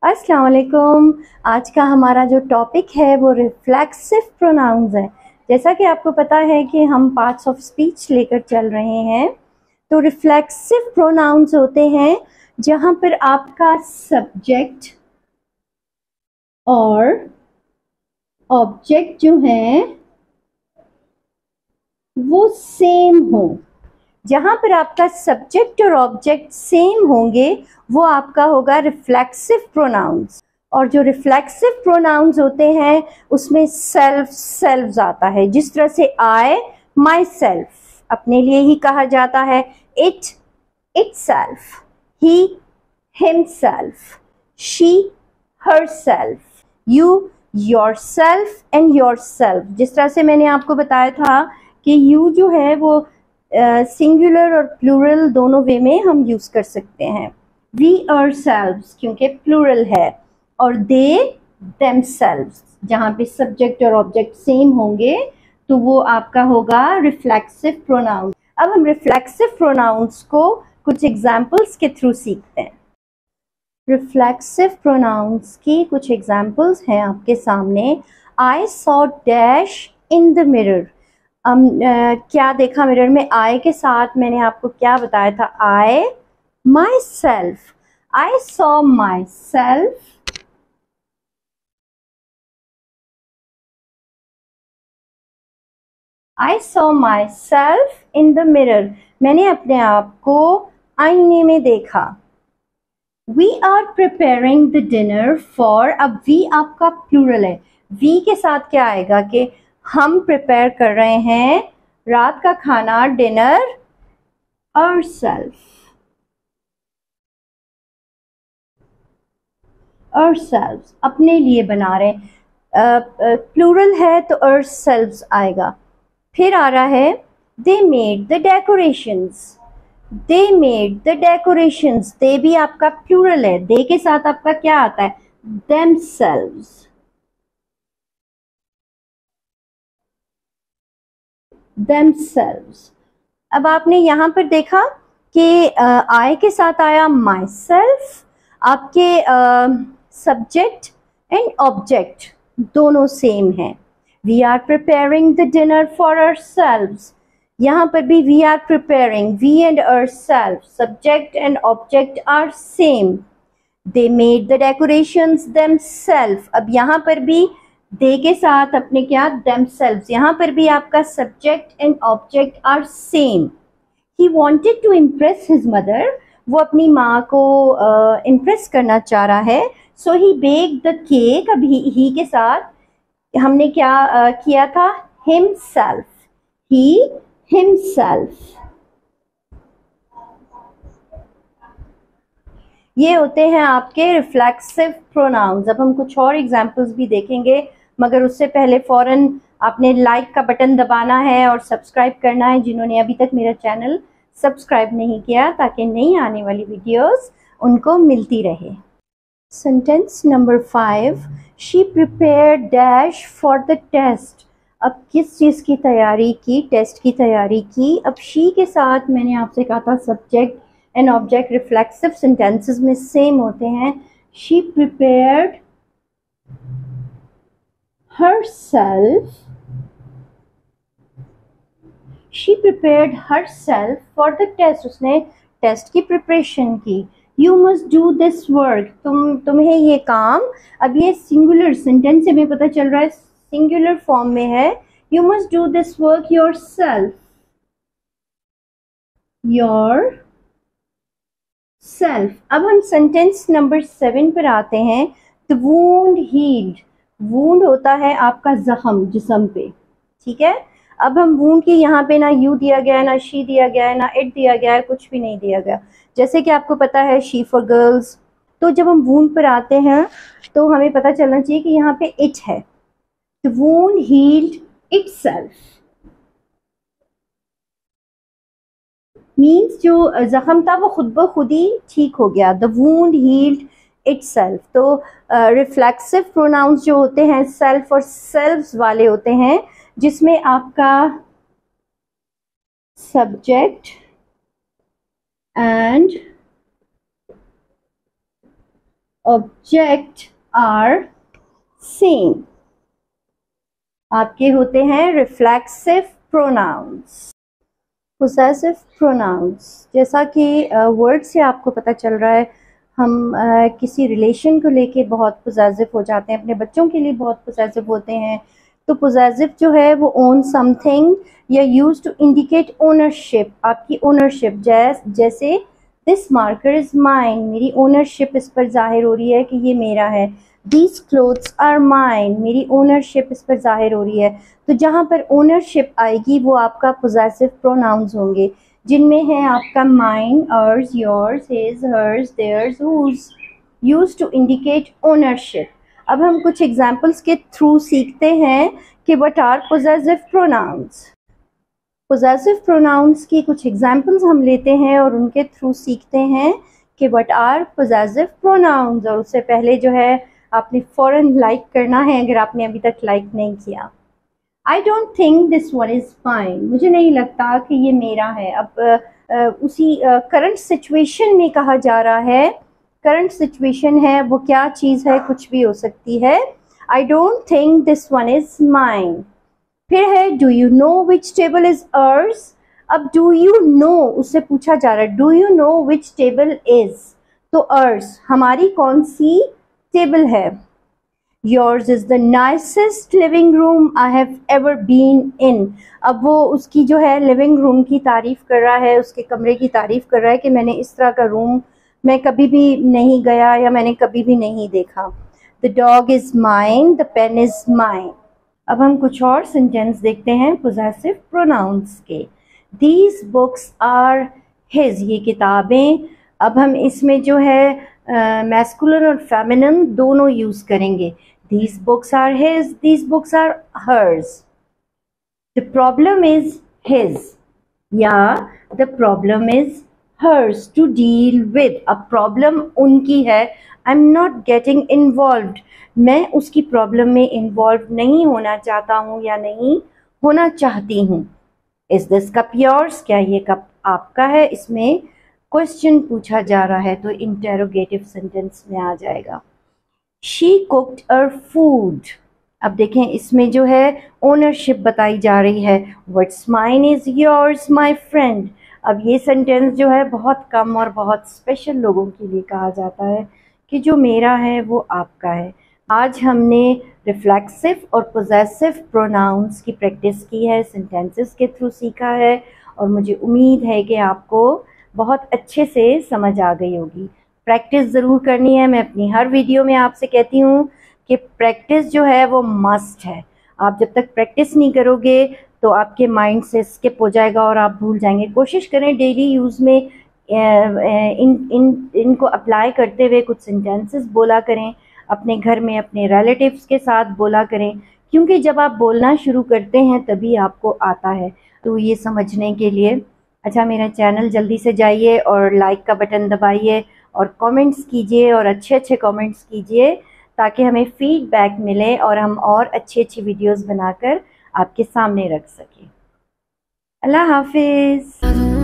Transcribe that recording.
अस्सलाम वालेकुम। आज का हमारा जो टॉपिक है वो रिफ्लेक्सिव प्रोनाउंस है। जैसा कि आपको पता है कि हम पार्ट्स ऑफ स्पीच लेकर चल रहे हैं, तो रिफ्लेक्सिव प्रोनाउंस होते हैं जहां पर आपका सब्जेक्ट और ऑब्जेक्ट जो है वो सेम हो। जहां पर आपका सब्जेक्ट और ऑब्जेक्ट सेम होंगे वो आपका होगा रिफ्लेक्सिव प्रोनाउंस। और जो रिफ्लेक्सिव प्रोनाउंस होते हैं उसमें सेल्फ सेल्फ आता है। जिस तरह से आई माई सेल्फ अपने लिए ही कहा जाता है, it itself, he himself, she herself, you yourself and yourself. जिस तरह से मैंने आपको बताया था कि यू जो है वो सिंगुलर और प्लूरल दोनों वे में हम यूज कर सकते हैं। वी आवरसेल्व्स क्योंकि प्लूरल है, और दे देमसेल्व्स जहां पे सब्जेक्ट और ऑब्जेक्ट सेम होंगे तो वो आपका होगा रिफ्लेक्सिव प्रोनाउन। अब हम रिफ्लेक्सिव प्रोनाउंस को कुछ एग्जाम्पल्स के थ्रू सीखते हैं। रिफ्लेक्सिव प्रोनाउंस की कुछ एग्जाम्पल्स हैं आपके सामने। I saw dash in the mirror. क्या देखा मिरर में? आई के साथ मैंने आपको क्या बताया था? I myself, I saw myself, I saw myself in the mirror. मैंने अपने आप को आईने में देखा। We are preparing the dinner for, अब वी आपका प्लूरल है, वी के साथ क्या आएगा कि हम प्रिपेयर कर रहे हैं रात का खाना, डिनर, ourselves अपने लिए बना रहे हैं। प्लूरल है तो ourselves आएगा। फिर आ रहा है they made the decorations, they made the decorations, they भी आपका प्लूरल है, they के साथ आपका क्या आता है? themselves, themselves। अब आपने यहां पर देखा कि आई के साथ आया माई सेल्फ, आपके सब्जेक्ट एंड ऑब्जेक्ट दोनों सेम हैं। We are preparing the dinner for ourselves, यहां पर भी we are preparing, we and ourself, subject and object are same. They made the decorations themself, अब यहां पर भी दे के साथ अपने क्या? देमसेल्व्स, यहां पर भी आपका subject and object are same. He wanted to impress his mother, वो अपनी माँ को इम्प्रेस करना चाह रहा है। So he bake the cake, अब ही के साथ हमने क्या किया था? Himself, he himself. ये होते हैं आपके रिफ्लेक्सिव प्रोनाउंस। अब हम कुछ और एग्जाम्पल्स भी देखेंगे, मगर उससे पहले फौरन आपने लाइक का बटन दबाना है और सब्सक्राइब करना है जिन्होंने अभी तक मेरा चैनल सब्सक्राइब नहीं किया, ताकि नई आने वाली वीडियोस उनको मिलती रहे। Sentence number 5, she prepare dash for the test. अब किस चीज़ की तैयारी की? टेस्ट की तैयारी की। अब शी के साथ मैंने आपसे कहा था subject and object reflexive sentences में सेम होते हैं। She prepared herself, she prepared herself for the test, उसने टेस्ट की प्रिपरेशन की। You must do this work, तुम्हें ये काम, अब ये सिंगुलर सेंटेंस से हमें पता चल रहा है सिंगुलर फॉर्म में है। You must do this work yourself, yourself। अब हम सेंटेंस नंबर 7 पर आते हैं। The wound healed, वूंड होता है आपका जख्म जिस्म पे, ठीक है। अब हम वूंड की यहाँ पे ना यू दिया गया है, ना शी दिया गया है, ना इट दिया गया है, कुछ भी नहीं दिया गया। जैसे कि आपको पता है शी फॉर गर्ल्स, तो जब हम वूंड पर आते हैं तो हमें पता चलना चाहिए कि यहाँ पे इट है। The wound healed itself, means जो जख्म था वो खुद ब खुद ही ठीक हो गया। The wound healed itself. तो रिफ्लेक्सिव प्रोनाउंस जो होते हैं सेल्फ और सेल्व्स वाले होते हैं, जिसमें आपका ऑब्जेक्ट आर सेम, आपके होते हैं रिफ्लेक्सिव प्रोनाउंस। पोसेसिव प्रोनाउंस, जैसा कि वर्ड से आपको पता चल रहा है, हम किसी रिलेशन को लेके बहुत पोसेसिव हो जाते हैं, अपने बच्चों के लिए बहुत पोसेसिव होते हैं। तो पोसेसिव जो है वो ओन समथिंग या यूज टू इंडिकेट ओनरशिप, आपकी ओनरशिप। जैसे दिस मार्कर इज माइन, मेरी ओनरशिप इस पर जाहिर हो रही है कि ये मेरा है। दीज क्लोथ्स आर माइन, मेरी ओनरशिप इस पर जाहिर हो रही है। तो जहाँ पर ओनरशिप आएगी वो आपका पोसेसिव प्रोनाउंस होंगे, जिनमें है आपका mine, ours, yours, his, hers, theirs, whose, use to indicate ownership. अब हम कुछ एग्जाम्पल्स के थ्रू सीखते हैं कि what are possessive pronouns. Possessive pronouns की कुछ एग्जाम्पल्स हम लेते हैं और उनके थ्रू सीखते हैं कि व्हाट आर पोसेसिव प्रोनाउंस। और उससे पहले जो है आपने फौरन लाइक करना है अगर आपने अभी तक लाइक नहीं किया। आई don't think this one is mine, मुझे नहीं लगता कि ये मेरा है। अब उसी करंट सिचुएशन में कहा जा रहा है, करंट सिचुएशन है, वो क्या चीज़ है, कुछ भी हो सकती है। I don't think this one is mine. फिर है do you know which table is ours. अब डू यू नो, उससे पूछा जा रहा है do you know which table is, तो अर्स हमारी कौन सी टेबल है। Yours is the nicest living room I have ever been in. अब वो उसकी जो है लिविंग रूम की तारीफ कर रहा है, उसके कमरे की तारीफ कर रहा है कि मैंने इस तरह का रूम मैं कभी भी नहीं गया या मैंने कभी भी नहीं देखा। The dog is mine, the pen is mine. अब हम कुछ और सेंटेंस देखते हैं पोसेसिव प्रोनाउंस के। दीज बुक्स आर हिज, ये किताबें। अब हम इसमें जो है मैस्कुलिन और फेमिनिन दोनों यूज करेंगे। These books are his, these books are hers. The problem is his या the problem is hers to deal with. अब प्रॉब्लम उनकी है, I am not getting involved, मैं उसकी प्रॉब्लम में इन्वॉल्व नहीं होना चाहता हूँ या नहीं होना चाहती हूँ। इज दिस कप योर्स, क्या ये कप आपका है। इसमें क्वेश्चन पूछा जा रहा है तो इंटेरोगेटिव सेंटेंस में आ जाएगा। She cooked her food. अब देखें इसमें जो है ओनरशिप बताई जा रही है। What's mine is yours my friend. अब ये सेंटेंस जो है बहुत कम और बहुत स्पेशल लोगों के लिए कहा जाता है कि जो मेरा है वो आपका है। आज हमने रिफ्लेक्सिव और पोसेसिव प्रोनाउंस की प्रैक्टिस की है, सेंटेंसेस के थ्रू सीखा है और मुझे उम्मीद है कि आपको बहुत अच्छे से समझ आ गई होगी। प्रैक्टिस ज़रूर करनी है। मैं अपनी हर वीडियो में आपसे कहती हूँ कि प्रैक्टिस जो है वो मस्ट है। आप जब तक प्रैक्टिस नहीं करोगे तो आपके माइंड से स्किप हो जाएगा और आप भूल जाएंगे। कोशिश करें डेली यूज़ में इनको अप्लाई करते हुए कुछ सेंटेंसेस बोला करें, अपने घर में अपने रिलेटिव्स के साथ बोला करें, क्योंकि जब आप बोलना शुरू करते हैं तभी आपको आता है। तो ये समझने के लिए अच्छा मेरा चैनल जल्दी से जाइए और लाइक का बटन दबाइए और कमेंट्स कीजिए और अच्छे अच्छे कमेंट्स कीजिए ताकि हमें फीडबैक मिले और हम और अच्छी अच्छी वीडियोस बनाकर आपके सामने रख सकें। अल्लाह हाफिज़।